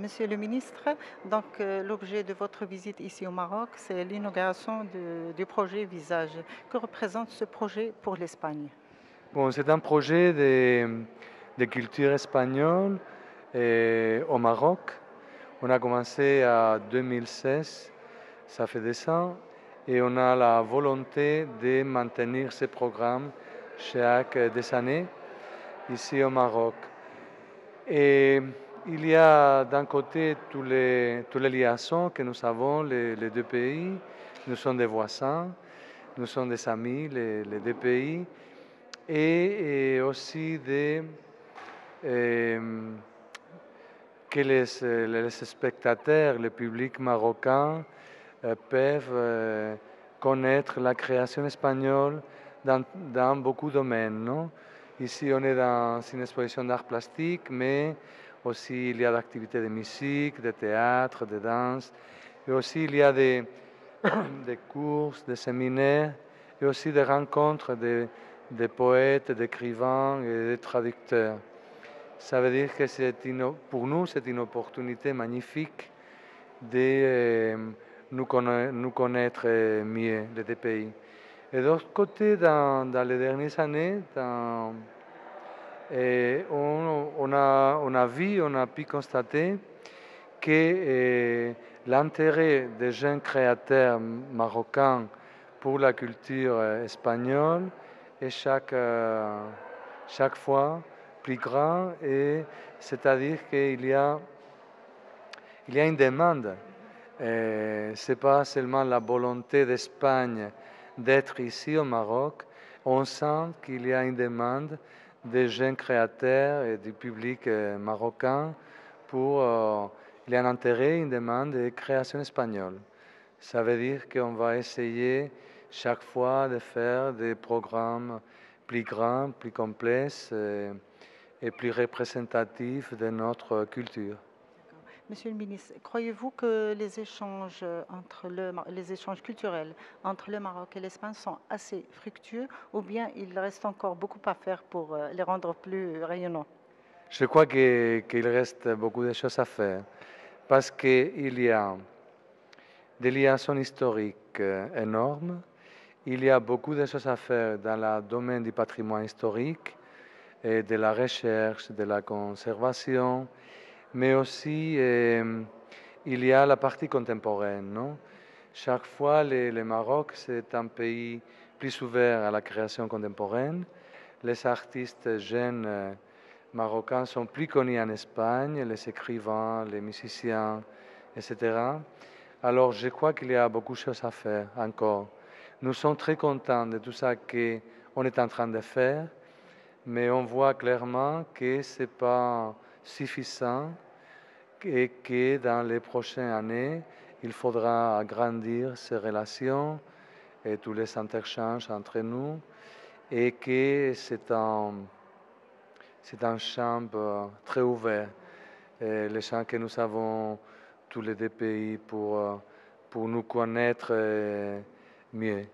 Monsieur le ministre, l'objet de votre visite ici au Maroc, c'est l'inauguration du projet Visage. Que représente ce projet pour l'Espagne? Bon, c'est un projet de culture espagnole au Maroc. On a commencé en 2016, ça fait 2 ans, et on a la volonté de maintenir ce programme chaque des années ici au Maroc. Et il y a d'un côté toutes les liaisons que nous avons, les deux pays. Nous sommes des voisins, nous sommes des amis, les deux pays. Et aussi euh, que les spectateurs, le public marocain peuvent connaître la création espagnole dans beaucoup de domaines. Non? Ici, on est dans une exposition d'art plastique, mais aussi il y a d'activités de musique, de théâtre, de danse, et aussi il y a des cours, des séminaires, et aussi des rencontres de poètes, d'écrivains et de traducteurs. Ça veut dire que pour nous, c'est une opportunité magnifique de nous connaître mieux, les deux pays. Et d'autre côté, dans les dernières années, on a pu constater que l'intérêt des jeunes créateurs marocains pour la culture espagnole est chaque fois plus grand, et c'est-à-dire il y a une demande. Ce n'est pas seulement la volonté d'Espagne d'être ici au Maroc, on sent qu'il y a une demande des jeunes créateurs et du public marocain il y a un intérêt, une demande de création espagnole. Ça veut dire qu'on va essayer chaque fois de faire des programmes plus grands, plus complexes et plus représentatifs de notre culture. Monsieur le ministre, croyez-vous que les échanges, les échanges culturels entre le Maroc et l'Espagne sont assez fructueux ou bien il reste encore beaucoup à faire pour les rendre plus rayonnants? Je crois qu'il reste beaucoup de choses à faire parce qu'il y a des liaisons historiques énormes, il y a beaucoup de choses à faire dans le domaine du patrimoine historique et de la recherche, de la conservation, mais aussi il y a la partie contemporaine. Non? Chaque fois, le Maroc, c'est un pays plus ouvert à la création contemporaine. Les artistes jeunes marocains sont plus connus en Espagne, les écrivains, les musiciens, etc. Alors je crois qu'il y a beaucoup de choses à faire encore. Nous sommes très contents de tout ça qu'on est en train de faire, mais on voit clairement que ce n'est pas suffisant et que dans les prochaines années, il faudra agrandir ces relations et tous les interchanges entre nous, et que c'est un champ très ouvert. Et les champs que nous avons tous les deux pays pour nous connaître mieux.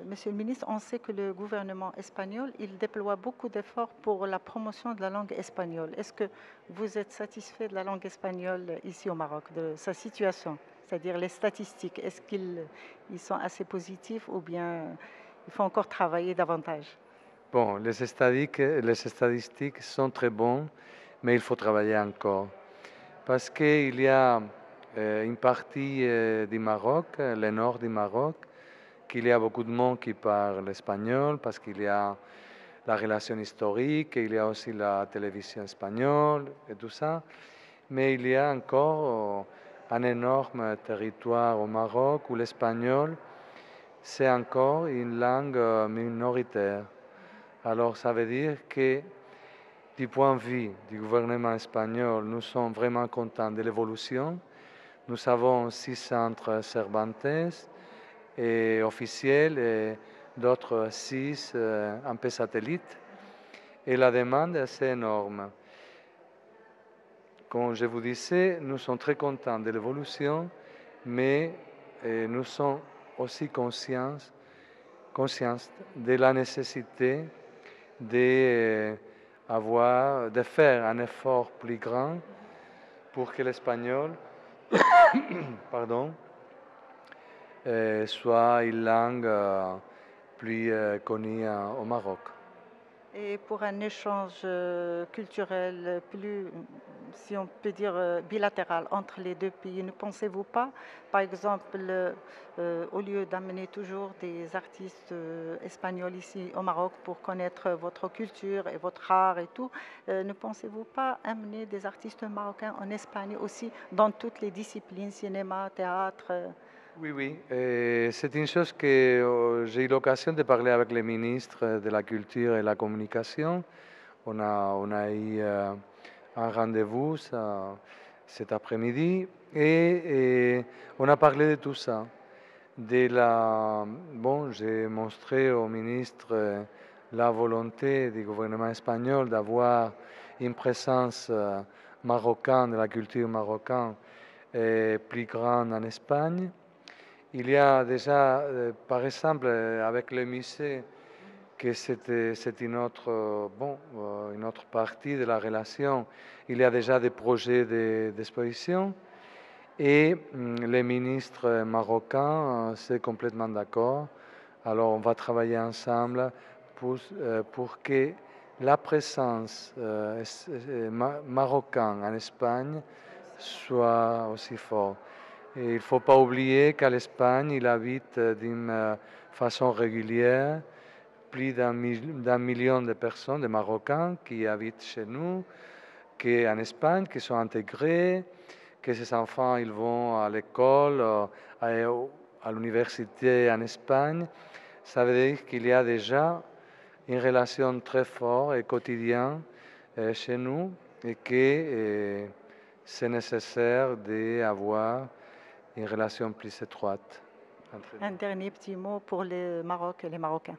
Monsieur le ministre, on sait que le gouvernement espagnol, il déploie beaucoup d'efforts pour la promotion de la langue espagnole. Est-ce que vous êtes satisfait de la langue espagnole ici au Maroc, de sa situation, c'est-à-dire les statistiques? Est-ce qu'ils sont assez positifs ou bien il faut encore travailler davantage? Bon, les statistiques sont très bonnes, mais il faut travailler encore. Parce qu'il y a une partie du Maroc, le nord du Maroc, qu'il y a beaucoup de monde qui parle espagnol, parce qu'il y a la relation historique, il y a aussi la télévision espagnole et tout ça. Mais il y a encore un énorme territoire au Maroc où l'espagnol, c'est encore une langue minoritaire. Alors ça veut dire que du point de vue du gouvernement espagnol, nous sommes vraiment contents de l'évolution. Nous avons 6 centres Cervantes et officiels et d'autres 6 un peu satellites. Et la demande est assez énorme. Comme je vous disais, nous sommes très contents de l'évolution, mais nous sommes aussi conscients de la nécessité de faire un effort plus grand pour que l'espagnol pardon, soit une langue plus connue au Maroc. Et pour un échange culturel plus, si on peut dire, bilatéral entre les deux pays, ne pensez-vous pas, par exemple, au lieu d'amener toujours des artistes espagnols ici au Maroc pour connaître votre culture et votre art et tout, ne pensez-vous pas amener des artistes marocains en Espagne aussi dans toutes les disciplines, cinéma, théâtre? Oui, oui. C'est une chose que j'ai eu l'occasion de parler avec le ministre de la Culture et de la Communication. On a eu un rendez-vous cet après-midi et on a parlé de tout ça. Bon, j'ai montré au ministre la volonté du gouvernement espagnol d'avoir une présence marocaine, de la culture marocaine, plus grande en Espagne. Il y a déjà, par exemple, avec le musée, que c'est une autre partie de la relation. Il y a déjà des projets d'exposition et le ministre marocain, c'est complètement d'accord. Alors on va travailler ensemble pour que la présence marocaine en Espagne soit aussi forte. Et il ne faut pas oublier qu'à l'Espagne, il habite d'une façon régulière plus d'un million de personnes, de Marocains qui habitent chez nous, qui en Espagne, qui sont intégrés, que ces enfants ils vont à l'école, à l'université en Espagne. Ça veut dire qu'il y a déjà une relation très forte et quotidienne chez nous et que c'est nécessaire d'avoir une relation plus étroite entre Un nous. dernier petit mot pour le Maroc et les Marocains.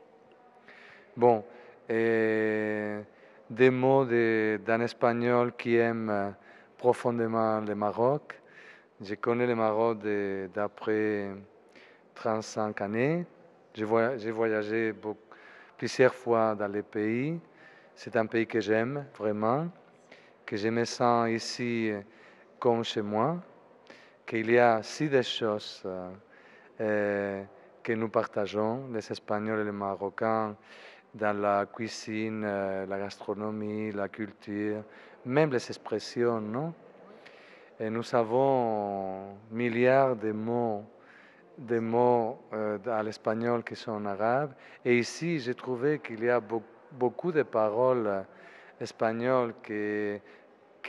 Bon, des mots d'un espagnol qui aime profondément le Maroc. Je connais le Maroc d'après 35 années. J'ai voyagé plusieurs fois dans le pays. C'est un pays que j'aime vraiment, que je me sens ici comme chez moi, qu'il y a si des choses que nous partageons, les Espagnols et les Marocains, dans la cuisine, la gastronomie, la culture, même les expressions, non? Et nous avons milliards de mots à l'espagnol qui sont arabes. Et ici, j'ai trouvé qu'il y a beaucoup de paroles espagnoles que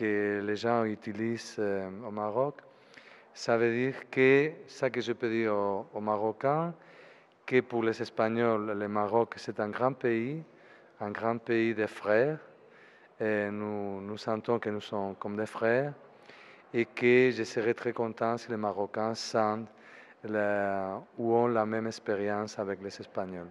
les gens utilisent au Maroc. Ça veut dire que, ça que je peux dire aux Marocains, que pour les Espagnols, le Maroc, c'est un grand pays de frères. Et nous sentons que nous sommes comme des frères et que je serais très content si les Marocains sentent ou ont la même expérience avec les Espagnols.